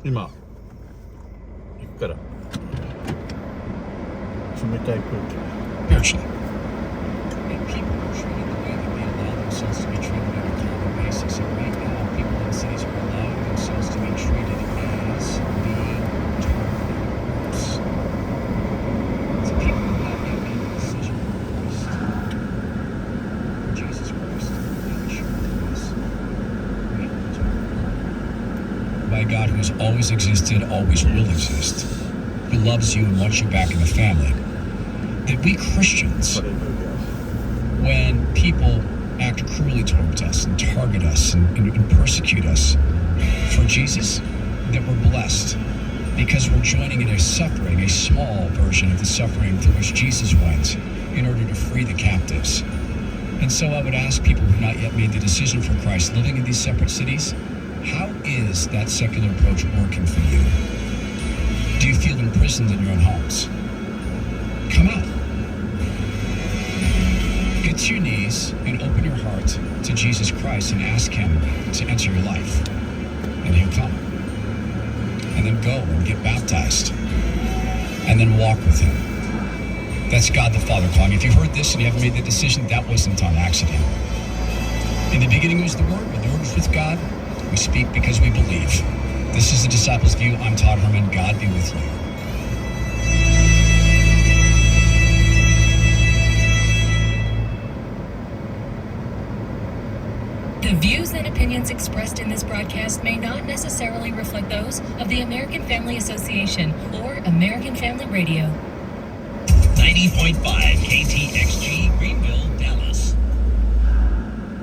今行くから冷たい空気 Spiritually. And people are treated the way that they allow themselves to be treated on a daily basis. And right now, people in cities are allowing themselves to be treated as being terrorists. So people who have yet made the decision for Jesus Christ, have assured us we are eternal. By God who has always existed, always will exist, who loves you and wants you back in the family. That we Christians, when people act cruelly towards us and target us and persecute us for Jesus, that we're blessed because we're joining in a suffering, a small version of the suffering through which Jesus went in order to free the captives. And so I would ask people who have not yet made the decision for Christ living in these separate cities, how is that secular approach working for you? Do you feel imprisoned in your own homes? Come out. Get to your knees and open your heart to Jesus Christ and ask Him to enter your life. And He'll come. And then go and get baptized. And then walk with Him. That's God the Father calling. If you've heard this and you haven't made the decision, that wasn't on accident. In the beginning was the Word, and the Word was with God. We speak because we believe. This is the Disciples View. I'm Todd Herman. God be with you. The views and opinions expressed in this broadcast may not necessarily reflect those of the American Family Association or American Family Radio. 90.5 KTXG, Greenville, Dallas.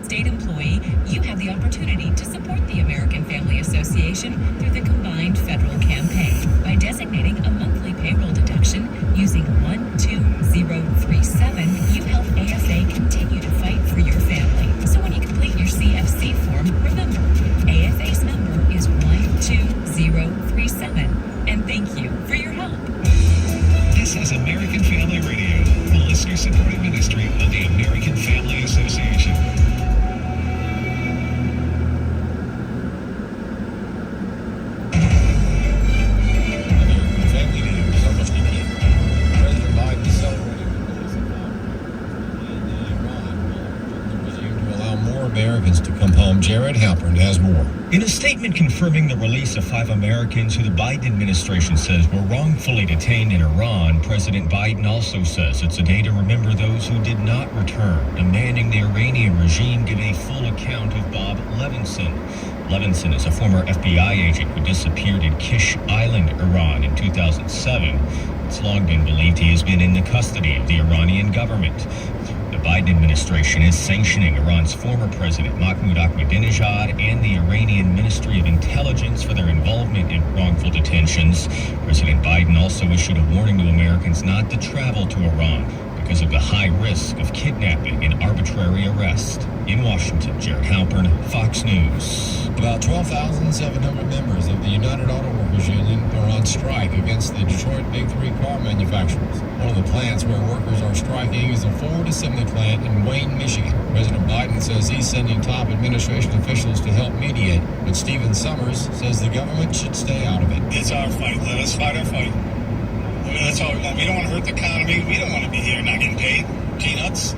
State employee, you have the opportunity to support the American Family Association through the combined federal campaign by designating a monthly payroll deduction using 12037. You help AFA continue to fight for your family. So when you complete your CFC form, remember, AFA's number is 12037. And thank you for your help. This is American Family Radio, the listener-supported ministry of the American Family Association. American Family News, I'm Rusty King. President Biden is celebrating the release of Iran will resume to allow more Americans to come home. Jared Halpern has more. In a statement confirming the release of 5 Americans who the Biden administration says were wrongfully detained in Iran, President Biden also says it's a day to remember those who did not return, demanding the Iranian regime give a full account of Bob Levinson. Levinson is a former FBI agent who disappeared in Kish Island, Iran in 2007. It's long been believed he has been in the custody of the Iranian government. The Biden administration is sanctioning Iran's former president Mahmoud Ahmadinejad and the Iranian Ministry of Intelligence for their involvement in wrongful detentions. President Biden also issued a warning to Americans not to travel to Iran because of the high risk of kidnapping and arbitrary arrest. In Washington, Jared Halpern, Fox News. About 12,700 members of the United Auto Workers Union are on strike against the Detroit Big Three car manufacturers. One of the plants where workers are striking is a Ford assembly plant in Wayne, Michigan. President Biden says he's sending top administration officials to help mediate, but Stephen Summers says the government should stay out of it. It's our fight. Let us fight our fight. I mean, that's all we want. We don't want to hurt the economy. We don't want to be here not getting paid. Peanuts.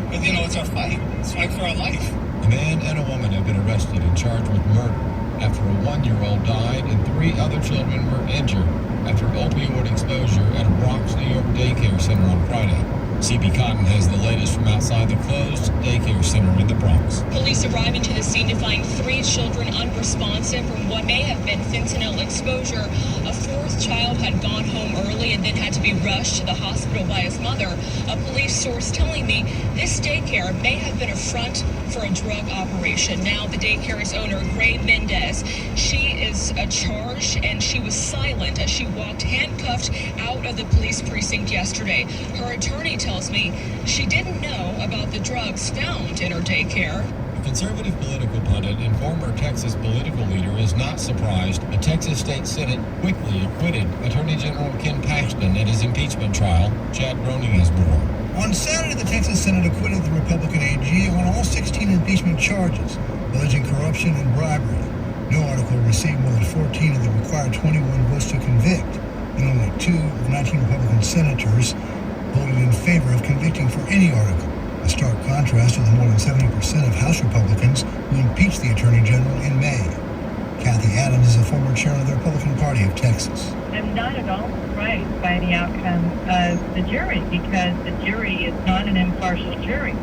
But, it's our fight. It's a fight for our life. A man and a woman have been arrested and charged with murder after a 1-year-old died and 3 other children were injured after opioid exposure at a Bronx, New York daycare center on Friday. CB Cotton has the latest from outside the closed daycare center in the Bronx. Police arriving to the scene to find 3 children unresponsive from what may have been fentanyl exposure. A 4th child had gone home early and then had to be rushed to the hospital by his mother. A police source telling me this daycare may have been a front for a drug operation. Now the daycare's owner, Gray Mendez, she is charged and she was silent as she walked handcuffed out of the police precinct yesterday. Her attorney tells me she didn't know about the drugs found in her daycare. Conservative political pundit and former Texas political leader is not surprised the Texas State Senate quickly acquitted Attorney General Ken Paxton at his impeachment trial. Chad Groening has more. On Saturday, the Texas Senate acquitted the Republican AG on all 16 impeachment charges, alleging corruption and bribery. No article received more than 14 of the required 21 votes to convict, and only 2 of 19 Republican senators voted in favor of convicting for any article, a stark contrast to the more than 70% of House Republicans who impeached the Attorney General in May. Kathy Adams is a former chair of the Republican Party of Texas. I'm not at all surprised by the outcome of the jury, because the jury is not an impartial jury.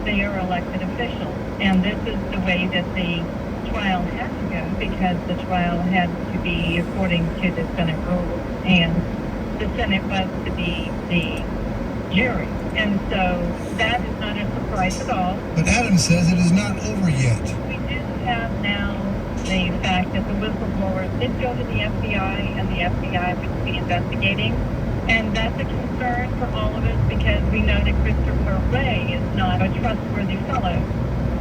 They are elected officials, and this is the way that the trial had to go, because the trial had to be according to the Senate rules, and the Senate was to be the jury. And so that is not a surprise at all. But Adams says it is not over yet. We do have now the fact that the whistleblowers did go to the FBI, and the FBI would be investigating. And that's a concern for all of us, because we know that Christopher Wray is not a trustworthy fellow.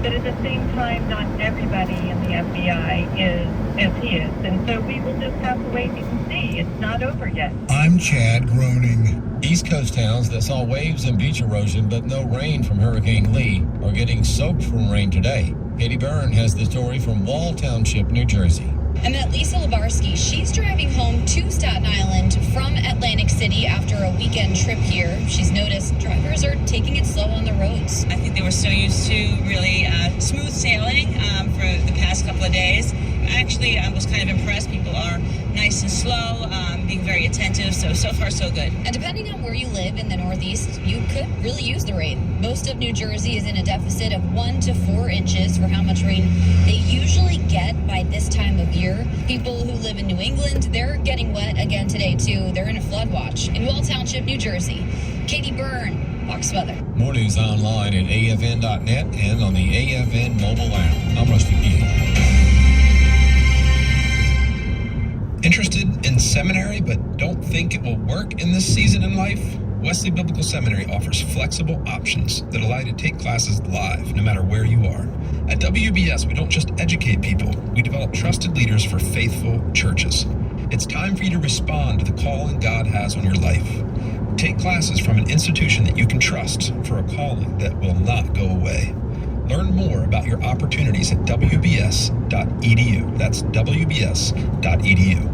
But at the same time, not everybody in the FBI is as he is. And so we will just have to wait and see. It's not over yet. I'm Chad, groaning. East Coast towns that saw waves and beach erosion but no rain from Hurricane Lee are getting soaked from rain today. Katie Byrne has the story from Wall Township, New Jersey. I met Lisa Lebarsky. She's driving home to Staten Island from Atlantic City after a weekend trip here. She's noticed drivers are taking it slow on the roads. I think they were so used to really smooth sailing for the past couple of days. Actually, I was kind of impressed. People are nice and slow, being very attentive, so far so good. And depending on where you live in the Northeast, you could really use the rain. Most of New Jersey is in a deficit of 1 to 4 inches for how much rain they usually get by this time of year. People who live in New England, they're getting wet again today too. They're in a flood watch. In Wall Township, New Jersey, Katie Byrne, Fox Weather. More news online at afn.net and on the AFN mobile app. I'm Rusty P. Interested in seminary but don't think it will work in this season in life? Wesley Biblical Seminary offers flexible options that allow you to take classes live no matter where you are. At WBS, we don't just educate people, we develop trusted leaders for faithful churches. It's time for you to respond to the calling God has on your life. Take classes from an institution that you can trust for a calling that will not go away. Learn more about your opportunities at wbs.edu. That's wbs.edu.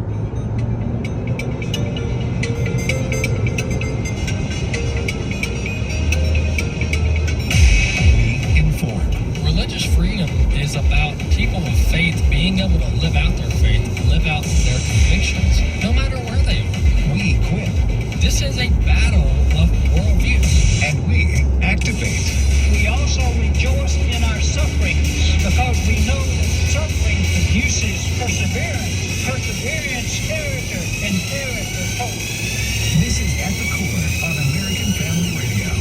Religious freedom is about people of faith being able to live out their faith, live out their convictions, no matter where they are. We equip. This is a battle of worldviews. And we activate. We also rejoice in our sufferings, because we know that suffering produces perseverance. Perseverance, character, and character, hope. This is At the Core on American Family Radio.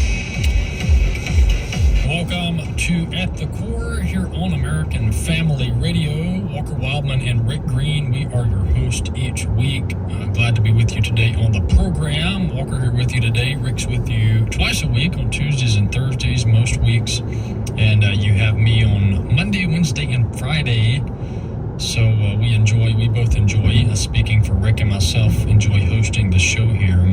Welcome to At the Core here on American Family Radio. Walker Wildman and Rick Green, we are your host each week. Glad to be with you today on the program. Walker here with you today. Rick's with you twice a week on Tuesdays and Thursdays most weeks. And you have me on Monday, Wednesday, and Friday. So we both enjoy, speaking for Rick and myself, enjoy hosting the show here.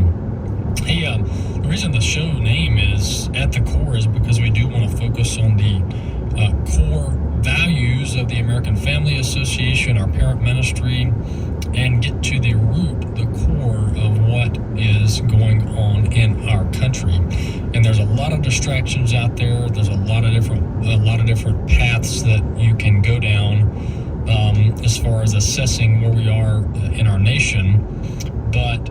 Hey, the reason the show name is At the Core is because we do want to focus on the core values of the American Family Association, our parent ministry, and get to the root, the core of what is going on in our country. And there's a lot of distractions out there. There's a lot of different paths that you can go down as far as assessing where we are in our nation. But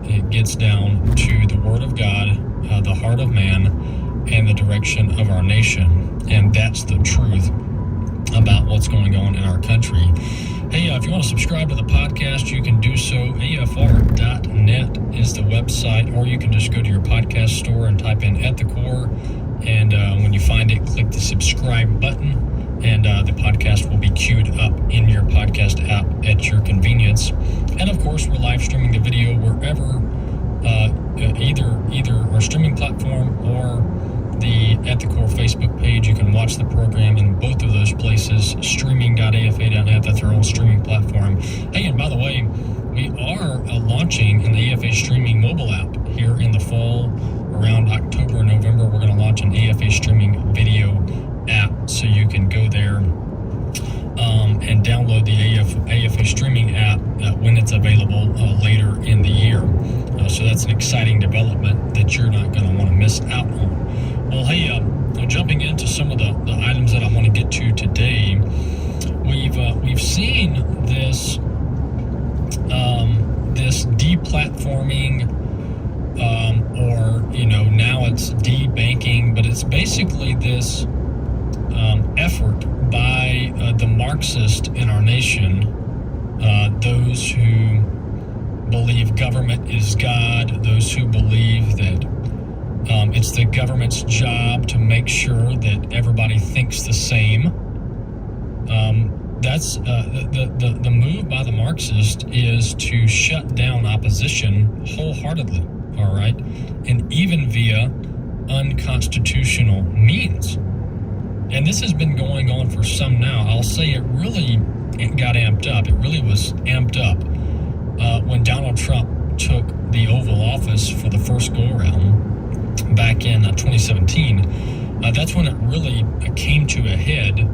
it gets down to the Word of God, the heart of man, and the direction of our nation. And that's the truth about what's going on in our country. Hey, if you want to subscribe to the podcast, you can do so. AFR.net is the website, or you can just go to your podcast store and type in At the Core. And when you find it, click the subscribe button, and the podcast will be queued up in your podcast app at your convenience. And of course, we're live streaming the video wherever, either our streaming platform or the At the Core Facebook page. You can watch the program in both of those places, streaming.afa.net. That's our own streaming platform. Hey, and by the way, we are launching an AFA streaming mobile app here in the fall. Around October and November, we're going to launch an AFA streaming video app, so you can go there and download the AFA streaming app when it's available later in the year. So that's an exciting development that you're not going to want to miss out on. Well, hey, jumping into some of the items that I want to get to today, we've seen this this deplatforming, or now it's debanking, but it's basically this effort by the Marxists in our nation, those who believe government is God, those who believe that it's the government's job to make sure that everybody thinks the same. That's the move by the Marxists is to shut down opposition wholeheartely, all right, and even via unconstitutional means. And this has been going on for some now. I'll say it really got amped up. It really was amped up when Donald Trump took the Oval Office for the first go-around back in 2017. That's when it really came to a head.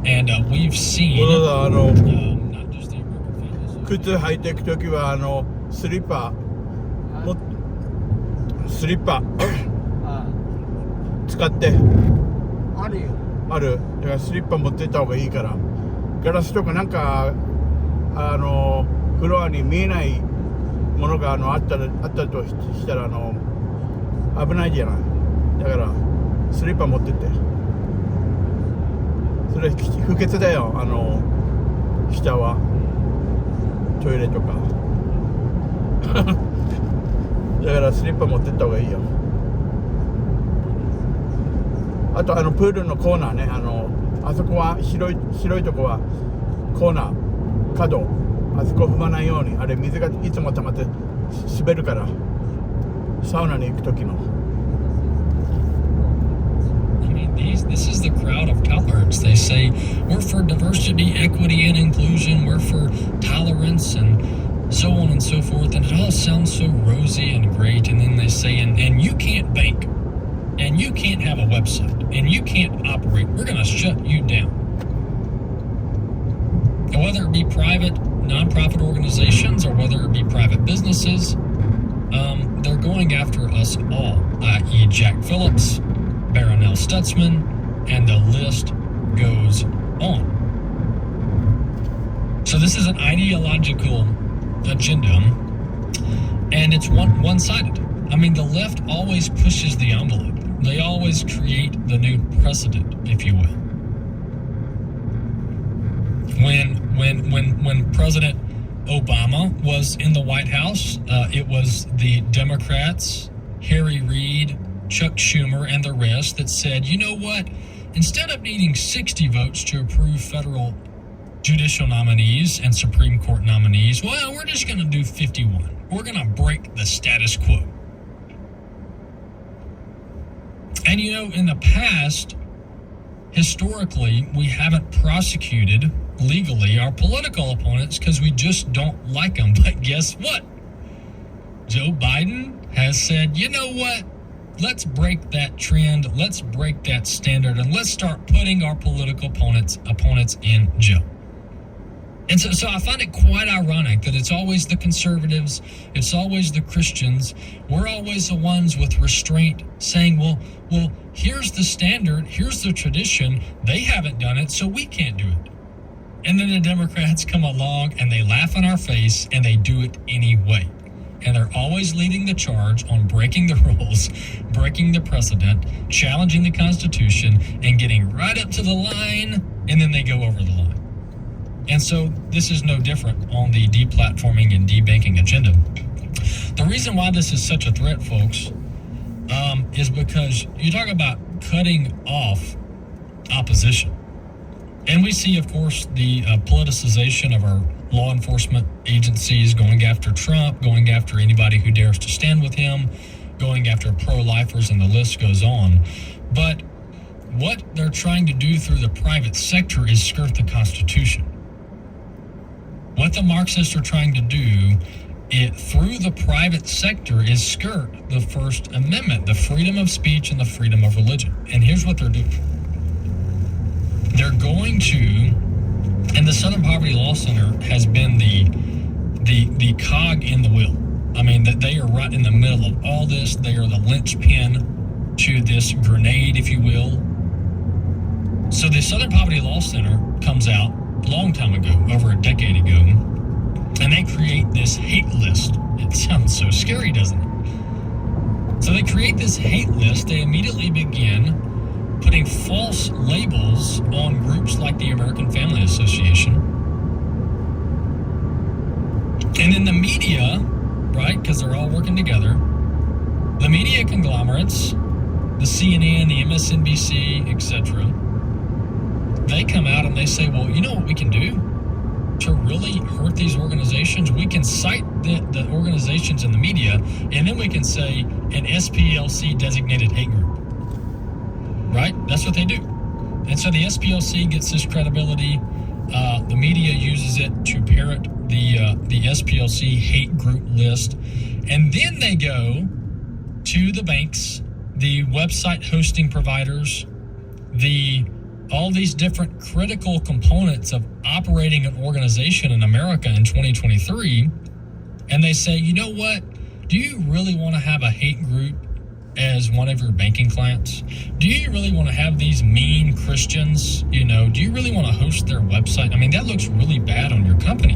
And we've seen not just the American families. 靴履いていくときはスリッパ使ってあるよ。ある。だからスリッパ持ってった方がいいから。ガラスとかなんかフロアに見えないものがあったとしたら危ないじゃない。だからスリッパ持ってって。それ不潔だよ、下はトイレとかだからスリッパ持ってった方がいいよ。あとプールのコーナーね、あそこは広いとこはコーナー角、あそこ踏まないように、あれ水がいつも溜まって滑るから、サウナに行く時の。This is the crowd of tolerance. They say we're for diversity, equity, and inclusion. We're for tolerance and so on and so forth. And it all sounds so rosy and great. And then they say, and you can't bank, and you can't have a website, and you can't operate. We're going to shut you down. And whether it be private, nonprofit organizations, or whether it be private businesses, they're going after us all, i.e. Jack Phillips, Barronelle Stutzman, and the list goes on. So this is an ideological agenda, and it's one-sided. I mean, the left always pushes the envelope. They always create the new precedent, if you will. When President Obama was in the White House, it was the Democrats, Harry Reid, Chuck Schumer, and the rest that said, you know what, instead of needing 60 votes to approve federal judicial nominees and Supreme Court nominees, well, we're just going to do 51. We're going to break the status quo. And in the past, historically, we haven't prosecuted legally our political opponents because we just don't like them. But guess what? Joe Biden has said, you know what? Let's break that trend, let's break that standard, and let's start putting our political opponents in jail. And so I find it quite ironic that it's always the conservatives, it's always the Christians, we're always the ones with restraint saying, well, here's the standard, here's the tradition, they haven't done it, so we can't do it. And then the Democrats come along and they laugh in our face and they do it anyway. And they're always leading the charge on breaking the rules, breaking the precedent, challenging the Constitution, and getting right up to the line, and then they go over the line. And so this is no different on the deplatforming and debanking agenda. The reason why this is such a threat, folks, is because you talk about cutting off opposition. And we see, of course, the politicization of our law enforcement agencies going after Trump, going after anybody who dares to stand with him, going after pro-lifers, and the list goes on. But what they're trying to do through the private sector is skirt the Constitution. What the Marxists are trying to do through the private sector is skirt the First Amendment, the freedom of speech and the freedom of religion. And here's what they're doing. They're going to And the Southern Poverty Law Center has been the cog in the wheel. I mean, that they are right in the middle of all this. They are the linchpin to this grenade, if you will. So the Southern Poverty Law Center comes out a long time ago, over a decade ago, and they create this hate list. It sounds so scary, doesn't it? So they create this hate list. They immediately begin putting false labels on groups like the American Family Association. And then the media, right, because they're all working together, the media conglomerates, the CNN, the MSNBC, etc., they come out and they say, well, you know what we can do to really hurt these organizations? We can cite the organizations in the media, and then we can say an SPLC designated hate group. Right? That's what they do. And so the SPLC gets this credibility. The media uses it to parrot the SPLC hate group list. And then they go to the banks, the website hosting providers, all these different critical components of operating an organization in America in 2023. And they say, you know what? Do you really want to have a hate group as one of your banking clients? Do you really want to have these mean Christians? Do you really want to host their website? I mean, that looks really bad on your company.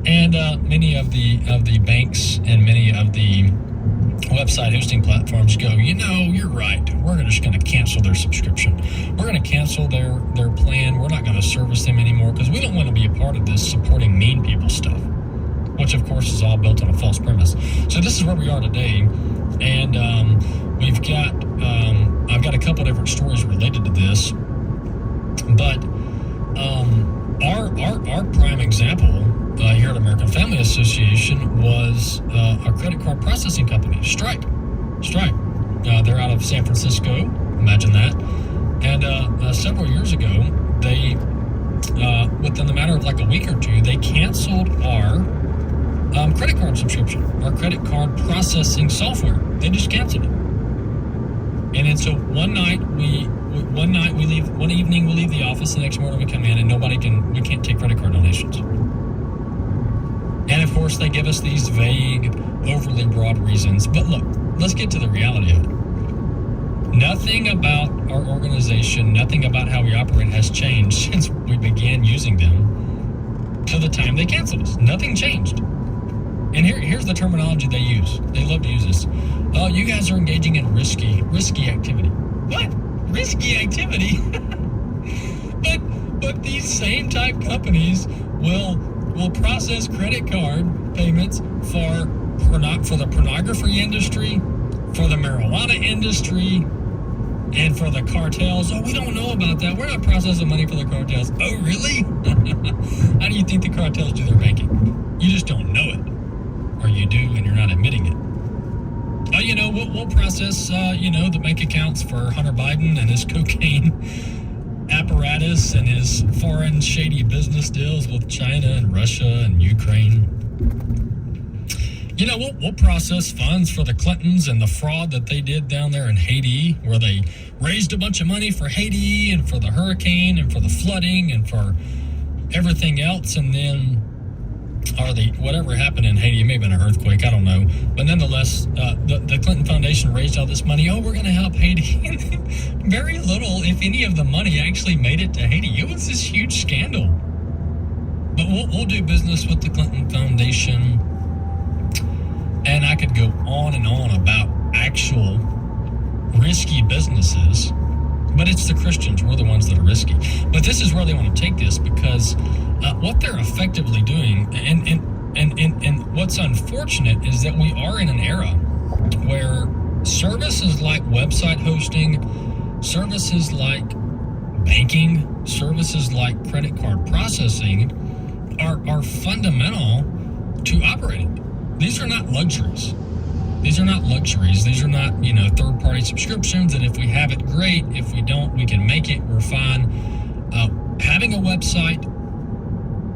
And many of the banks and many of the website hosting platforms go, you're right. We're just going to cancel their subscription. We're going to cancel their plan. We're not going to service them anymore because we don't want to be a part of this supporting mean people stuff, which of course is all built on a false premise. So this is where we are today. And we've got, I've got a couple different stories related to this, but our prime example here at American Family Association was a credit card processing company, Stripe. They're out of San Francisco, imagine that. And several years ago, they, within the matter of like a week or two, they canceled our credit card subscription, our credit card processing software. They just canceled it. And then so one evening we leave the office, the next morning we come in and we can't take credit card donations. And of course they give us these vague, overly broad reasons. But look, let's get to the reality of it. Nothing about our organization, nothing about how we operate has changed since we began using them to the time they canceled us. Nothing changed. And here's the terminology they use. They love to use this. Oh, you guys are engaging in risky activity. What? Risky activity? but these same type companies will process credit card payments for the pornography industry, for the marijuana industry, and for the cartels. Oh, we don't know about that. We're not processing money for the cartels. Oh, really? How do you think the cartels do their banking? You just don't know it. Or you do and you're not admitting it. Oh, we'll process, the bank accounts for Hunter Biden and his cocaine apparatus and his foreign shady business deals with China and Russia and Ukraine. We'll process funds for the Clintons and the fraud that they did down there in Haiti, where they raised a bunch of money for Haiti and for the hurricane and for the flooding and for everything else, and then whatever happened in Haiti, it may have been an earthquake, I don't know. But nonetheless, the Clinton Foundation raised all this money. Oh, we're going to help Haiti. Very little, if any, of the money actually made it to Haiti. It was this huge scandal. But we'll do business with the Clinton Foundation. And I could go on and on about actual risky businesses. But it's the Christians, we're the ones that are risky. But this is where they want to take this, because what they're effectively doing, and what's unfortunate is that we are in an era where services like website hosting, services like banking, services like credit card processing are fundamental to operating. These are not luxuries. These are not luxuries. These are not, third-party subscriptions that if we have it, great. If we don't, we can make it. We're fine. Having a website,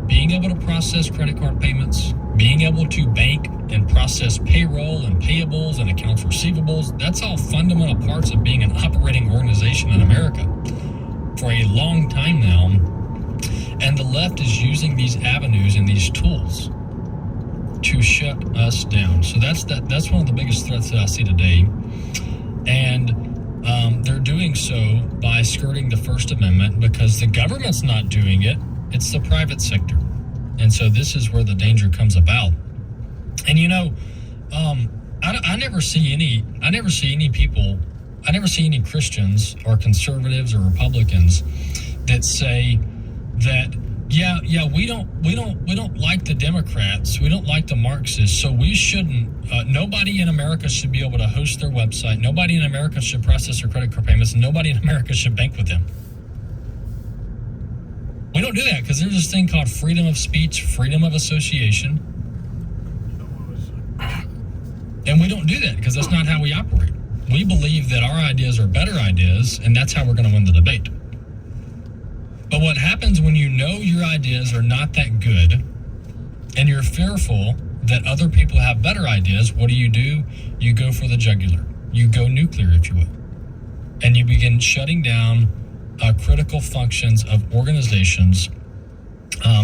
being able to process credit card payments, being able to bank and process payroll and payables and accounts receivables, that's all fundamental parts of being an operating organization in America. For a long time now, And the left is using these avenues and these tools to shut us down. So that's one of the biggest threats that I see today. And they're doing so by skirting the First Amendment because the government's not doing it. It's the private sector. And so this is where the danger comes about. And I never see any people, I never see any Christians or conservatives or Republicans that say that, we don't like the Democrats, we don't like the Marxists, so we shouldn't, nobody in America should be able to host their website, nobody in America should process their credit card payments, nobody in America should bank with them. We don't do that because there's this thing called freedom of speech, freedom of association. And we don't do that because that's not how we operate. We believe that our ideas are better ideas, and that's how we're going to win the debate. But what happens when you know your ideas are not that good, and you're fearful that other people have better ideas, what do? You go for the jugular. You go nuclear, if you will. And you begin shutting down critical functions of organizations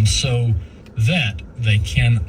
so that they can